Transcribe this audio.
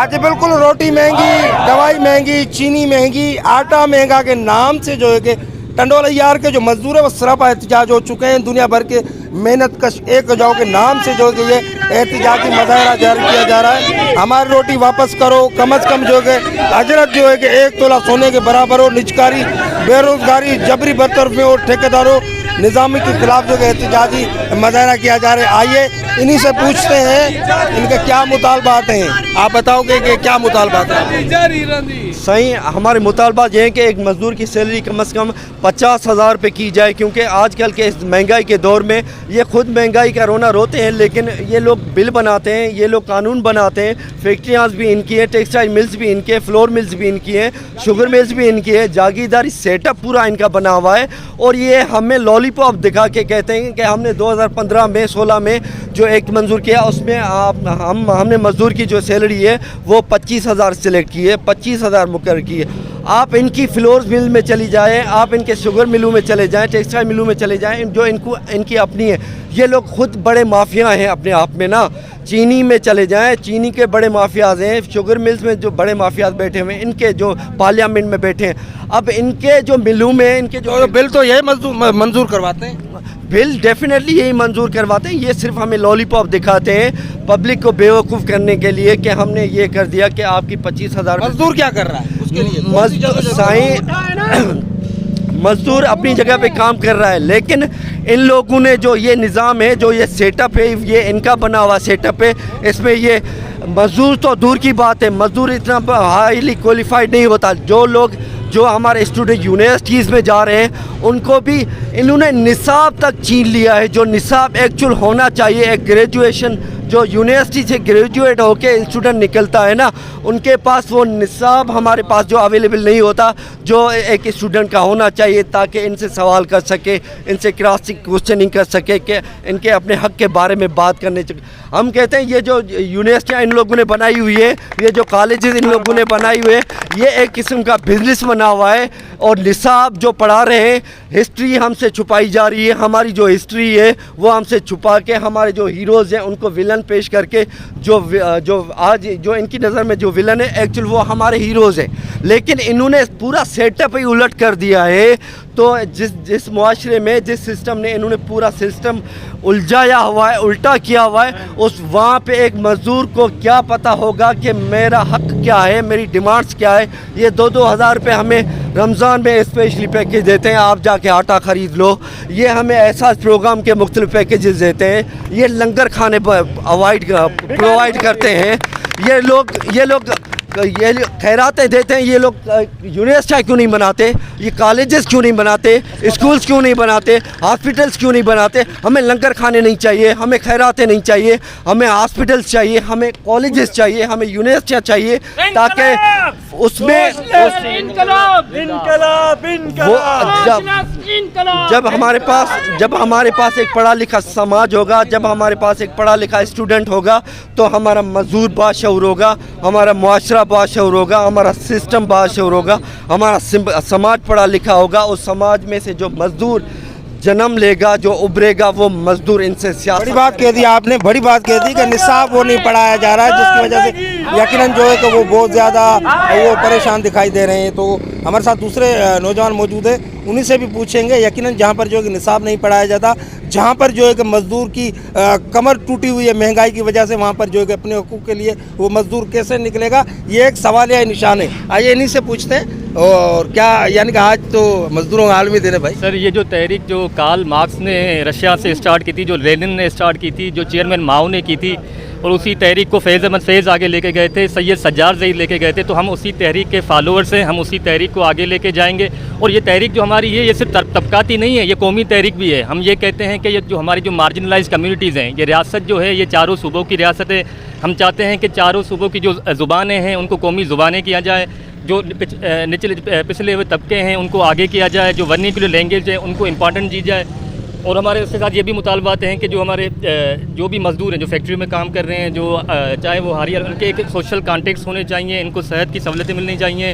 آج بالکل روٹی مہنگی, دوائی مہنگی, چینی مہنگی, آٹا مہنگا کے نام سے جو ہے کہ ٹنڈول عیار کے جو مزدور ہیں وہ سراپا احتجاج ہو چکے ہیں. دنیا بھر کے محنت کش ایک جاؤ کے نام سے جو ہے کہ یہ احتجاجی مظاہرہ جاری کیا جا رہا ہے. ہماری روٹی واپس کرو, کم از کم جو ہے کہ اجرت جو ہے کہ 1 تولہ سونے کے برابر ہو, نجکاری, بے روزگاری, جبری برطرفی اور ٹھیکیداروں نظامی کے خلاف جو کہ احتجاجی مظاہرہ کیا جا رہا ہے. آئیے انہی سے پوچھتے ہیں ان کے کیا مطالبات ہیں. آپ بتاؤ گے کہ کیا مطالبات ہیں؟ صحیح, ہمارے مطالبات یہ ہیں کہ ایک مزدور کی سیلری کم از کم 50,000 روپے کی جائے, کیونکہ آج کل کے اس مہنگائی کے دور میں یہ خود مہنگائی کا رونا روتے ہیں, لیکن یہ لوگ بل بناتے ہیں, یہ لوگ قانون بناتے ہیں. فیکٹریاں بھی ان کی ہیں, ٹیکسٹائل ملز بھی ان کے, فلور ملز بھی ان کی ہیں, شوگر ملز بھی ان کی ہے. جاگیرداری سیٹ اپ پورا ان کا بنا ہوا ہے, اور یہ ہمیں لالی پاپ دکھا کے کہتے ہیں کہ ہم نے 2015 میں 16 میں جو ایک منظور کیا, اس میں ہم نے مزدور کی جو سیلری ہے وہ 25,000 سلیکٹ کی ہے, 25,000 مقرر کی ہے. آپ ان کی فلور مل میں چلی جائیں, آپ ان کے شوگر ملوں میں چلے جائیں, ٹیکسٹائل ملوں میں چلے جائیں, جو ان کی اپنی ہے. یہ لوگ خود بڑے مافیا ہیں اپنے آپ میں نا. چینی میں چلے جائیں, چینی کے بڑے مافیاز ہیں, شوگر ملز میں جو بڑے مافیاز بیٹھے ہوئے ہیں, ان کے جو پارلیمنٹ میں بیٹھے ہیں, اب ان کے جو ملوں میں ان کے جو بل تو یہی منظور کرواتے ہیں, بل ڈیفینیٹلی یہی منظور کرواتے ہیں. یہ صرف ہمیں لالی پاپ دکھاتے ہیں پبلک کو بیوقوف کرنے کے لیے کہ ہم نے یہ کر دیا کہ آپ کی 25,000. مزدور کیا کر رہا ہے اس کے لیے؟ مزدور اپنی جگہ پہ کام کر رہا ہے, لیکن ان لوگوں نے جو یہ نظام ہے, جو یہ سیٹ اپ ہے, یہ ان کا بنا ہوا سیٹ اپ ہے. اس میں یہ مزدور تو دور کی بات ہے, مزدور اتنا ہائیلی کوالیفائڈ نہیں ہوتا. جو لوگ جو ہمارے اسٹوڈنٹ یونیورسٹیز میں جا رہے ہیں, ان کو بھی انہوں نے نصاب تک چھین لیا ہے. جو نصاب ایکچول ہونا چاہیے, ایک گریجویشن جو یونیورسٹی سے گریجویٹ ہو کے اسٹوڈنٹ نکلتا ہے نا, ان کے پاس وہ نصاب ہمارے پاس جو اویلیبل نہیں ہوتا, جو ایک اسٹوڈنٹ کا ہونا چاہیے, تاکہ ان سے سوال کر سکے, ان سے کراس کوشچننگ کر سکے, کہ ان کے اپنے حق کے بارے میں بات کرنے. ہم کہتے ہیں یہ جو یونیورسٹیاں ان لوگوں نے بنائی ہوئی ہے, یہ جو کالجز ان لوگوں نے بنائی ہوئے, یہ ایک قسم کا بزنس بنا ہوا ہے. اور نصاب جو پڑھا رہے ہیں, ہسٹری ہم سے چھپائی جا رہی ہے. ہماری جو ہسٹری ہے وہ ہم سے چھپا کے, ہمارے جو ہیروز ہیں ان کو ولن پیش کر کے, جو آج جو ان کی نظر میں جو ولن ہے ایکچول وہ ہمارے ہیروز ہیں. لیکن انہوں نے پورا سیٹ اپ ہی الٹ کر دیا ہے. تو جس معاشرے میں, جس سسٹم نے انہوں نے پورا سسٹم الجھایا ہوا ہے, الٹا کیا ہوا ہے, وہاں پہ ایک مزدور کو کیا پتہ ہوگا کہ میرا حق کیا ہے, میری ڈیمانڈز کیا ہے. یہ 2,000 روپے ہمیں رمضان میں اسپیشلی پیکیج دیتے ہیں, آپ جا کے آٹا خرید لو. یہ ہمیں احساس پروگرام کے مختلف پیکیجز دیتے ہیں. یہ لنگر کھانے پرووائڈ کرتے ہیں. یہ لوگ خیراتیں دیتے ہیں. یہ لوگ یونیورسٹیاں کیوں نہیں بناتے, یہ کالجز کیوں نہیں بناتے, اسکولز کیوں نہیں بناتے, ہاسپٹلس کیوں نہیں بناتے. ہمیں لنگر کھانے نہیں چاہیے, ہمیں خیراتیں نہیں چاہیے, ہمیں ہاسپٹلس چاہیے, ہمیں کالجز چاہیے, ہمیں یونیورسٹیاں چاہیے, تاکہ اس میں جب ہمارے پاس ایک پڑھا لکھا سماج ہوگا, جب ہمارے پاس ایک پڑھا لکھا اسٹوڈنٹ ہوگا, تو ہمارا مزدور باشعور ہوگا, ہمارا معاشرہ باشعور ہوگا, ہمارا سسٹم باشعور ہوگا, ہمارا سماج پڑھا لکھا ہوگا. اس سماج میں سے جو مزدور جنم لے گا, جو ابھرے گا, وہ مزدور ان سے سیاست. بڑی بات کہہ دی آپ نے, بڑی بات کہہ دی کہ نصاب وہ نہیں پڑھایا جا رہا ہے, جس کی وجہ سے یقیناً جو ہے کہ وہ بہت زیادہ وہ پریشان دکھائی دے رہے ہیں. تو ہمارے ساتھ دوسرے نوجوان موجود ہیں, انہیں سے بھی پوچھیں گے. یقیناً جہاں پر جو ہے کہ نصاب نہیں پڑھایا جاتا, جہاں پر جو ہے کہ مزدور کی کمر ٹوٹی ہوئی ہے مہنگائی کی وجہ سے, وہاں پر جو ہے کہ اپنے حقوق کے لیے وہ مزدور کیسے نکلے گا, یہ ایک سوالیہ نشان ہے. آئیے انہیں سے پوچھتے ہیں. اور کیا یعنی کہ آج تو مزدوروں کا عالمی دن ہے بھائی. سر, یہ جو تحریک جو کارل مارکس نے رشیا سے اسٹارٹ کی تھی, جو لینن نے اسٹارٹ کی تھی, جو چیئرمین ماؤ نے کی تھی, اور اسی تحریک کو فیض احمد فیض آگے لے کے گئے تھے, سید سجاد زئی لے کے گئے تھے, تو ہم اسی تحریک کے فالوورز ہیں. ہم اسی تحریک کو آگے لے کے جائیں گے. اور یہ تحریک جو ہماری ہے, یہ صرف طبقاتی نہیں ہے, یہ قومی تحریک بھی ہے. ہم یہ کہتے ہیں کہ یہ جو ہماری جو مارجنلائز کمیونٹیز ہیں, یہ ریاست جو ہے یہ چاروں صوبوں کی ریاست ہے. ہم چاہتے ہیں کہ چاروں صوبوں کی جو زبانیں ہیں ان کو قومی زبانیں کیا جائے, جو پچھلے ہوئے طبقے ہیں ان کو آگے کیا جائے, جو ورنیکولر لینگویج ہے ان کو امپورٹنٹ دی جائے. اور ہمارے اس کے ساتھ یہ بھی مطالبات ہیں کہ جو ہمارے جو بھی مزدور ہیں, جو فیکٹری میں کام کر رہے ہیں, جو چاہے وہ ہاریہ, ان کے ایک سوشل کانٹیکٹس ہونے چاہیے, ان کو صحت کی سہولتیں ملنی چاہیے,